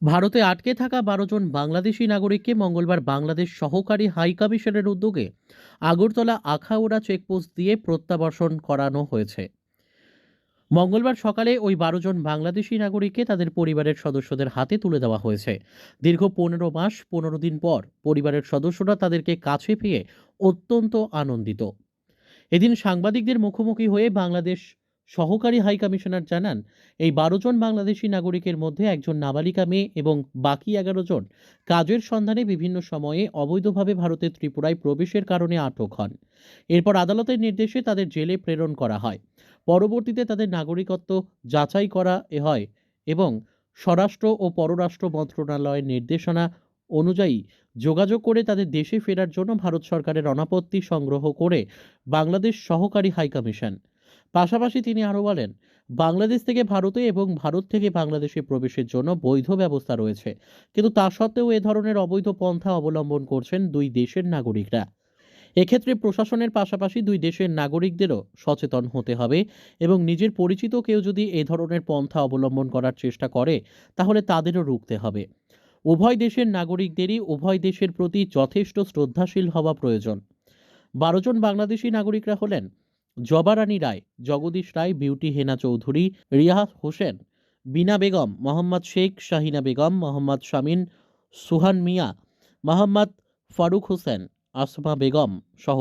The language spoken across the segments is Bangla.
ভারতে আটকে থাকা ১২ জন বাংলাদেশি নাগরিককে মঙ্গলবার বাংলাদেশ সহকারী হাইকমিশনের উদ্যোগে আগরতলা আখাউড়া চেকপোস্ট দিয়ে প্রত্যাবর্ষণ করানো হয়েছে। মঙ্গলবার সকালে ওই ১২ জন বাংলাদেশি নাগরিককে তাদের পরিবারের সদস্যদের হাতে তুলে দেওয়া হয়েছে। দীর্ঘ ১৫ মাস ১৫ দিন পর পরিবারের সদস্যরা তাদেরকে কাছে পেয়ে অত্যন্ত আনন্দিত। এদিন সাংবাদিকদের মুখোমুখি হয়ে বাংলাদেশ সহকারী হাইকমিশনার জানান, এই ১২ জন বাংলাদেশি নাগরিকের মধ্যে একজন নাবালিকা মেয়ে এবং বাকি ১১ জন কাজের সন্ধানে বিভিন্ন সময়ে অবৈধভাবে ভারতের ত্রিপুরায় প্রবেশের কারণে আটক হন। এরপর আদালতের নির্দেশে তাদের জেলে প্রেরণ করা হয়। পরবর্তীতে তাদের নাগরিকত্ব যাচাই করা হয় এবং স্বরাষ্ট্র ও পররাষ্ট্র মন্ত্রণালয়ের নির্দেশনা অনুযায়ী যোগাযোগ করে তাদের দেশে ফেরার জন্য ভারত সরকারের অনাপত্তি সংগ্রহ করে বাংলাদেশ সহকারী হাইকমিশন। পাশাপাশি তিনি আরও বলেন, বাংলাদেশ থেকে ভারতে এবং ভারত থেকে বাংলাদেশে প্রবেশের জন্য বৈধ ব্যবস্থা রয়েছে, কিন্তু তা সত্ত্বেও এ ধরনের অবৈধ পন্থা অবলম্বন করছেন দুই দেশের নাগরিকরা। এক্ষেত্রে প্রশাসনের পাশাপাশি দুই দেশের নাগরিকদেরও সচেতন হতে হবে এবং নিজের পরিচিত কেউ যদি এ ধরনের পন্থা অবলম্বন করার চেষ্টা করে তাহলে তাদেরও রুখতে হবে। উভয় দেশের নাগরিকদেরই উভয় দেশের প্রতি যথেষ্ট শ্রদ্ধাশীল হওয়া প্রয়োজন। ১২ জন বাংলাদেশি নাগরিকরা হলেন জবা রানী রায়, জগদীশ রায়, বিউটি হেনা চৌধুরী, রিয়া হোসেন, বিনা বেগম, মোহাম্মদ শেখ, শাহিনা বেগম, মোহাম্মদ শামিন, সুহান মিয়া, মোহাম্মদ ফারুক হোসেন, আসমা বেগম সহ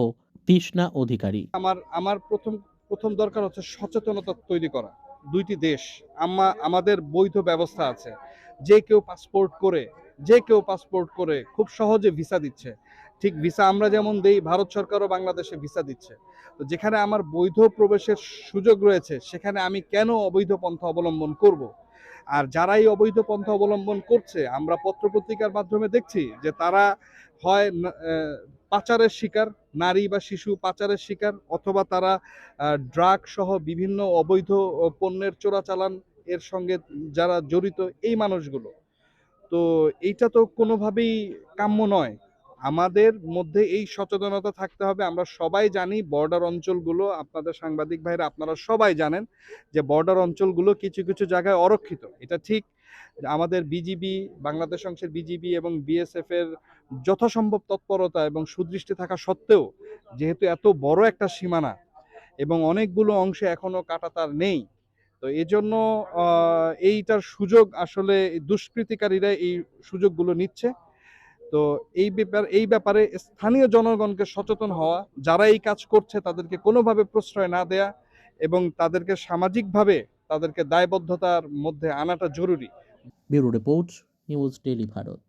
তৃষ্ণা অধিকারী। আমার আমার প্রথম প্রথম দরকার হচ্ছে সচেতনতা তৈরি করা। দুইটি দেশ, আমাদের বৈধ ব্যবস্থা আছে। যে কেউ পাসপোর্ট করে খুব সহজে ভিসা দিচ্ছে। ঠিক ভিসা আমরা যেমন দেই, ভারত সরকারও বাংলাদেশে ভিসা দিচ্ছে। তো যেখানে আমার বৈধ প্রবেশের সুযোগ রয়েছে, সেখানে আমি কেন অবৈধ পন্থা অবলম্বন করব? আর যারাই অবৈধ পন্থা অবলম্বন করছে, আমরা পত্রপত্রিকার মাধ্যমে দেখছি যে তারা হয় পাচারের শিকার, নারী বা শিশু পাচারের শিকার, অথবা তারা ড্রাগ সহ বিভিন্ন অবৈধ পণ্যের চোরাচালান এর সঙ্গে যারা জড়িত, এই মানুষগুলো। তো এইটা তো কোনোভাবেই কাম্য নয়। আমাদের মধ্যে এই সচেতনতা থাকতে হবে। আমরা সবাই জানি বর্ডার অঞ্চলগুলো, আপনাদের সাংবাদিক ভাইরা আপনারা সবাই জানেন যে বর্ডার অঞ্চলগুলো কিছু কিছু জায়গায় অরক্ষিত। এটা ঠিক। আমাদের বিজিবি, বাংলাদেশ অংশের বিজিবি এবং বিএসএফ এর যথাসম্ভব তৎপরতা এবং সুদৃষ্টি থাকা সত্ত্বেও, যেহেতু এত বড় একটা সীমানা এবং অনেকগুলো অংশে এখনো কাঁটাতার নেই, তো এজন্য এইটার সুযোগ আসলে দুষ্কৃতিকারীরা এই সুযোগগুলো নিচ্ছে। তো এই ব্যাপারে স্থানীয় জনগণকে সচেতন হওয়া, যারা এই কাজ করছে তাদেরকে কোনোভাবে প্রশ্রয় না দেয়া এবং তাদেরকে সামাজিকভাবে তাদেরকে দায়বদ্ধতার মধ্যে আনাটা জরুরি। Bureau report, news daily Bharat.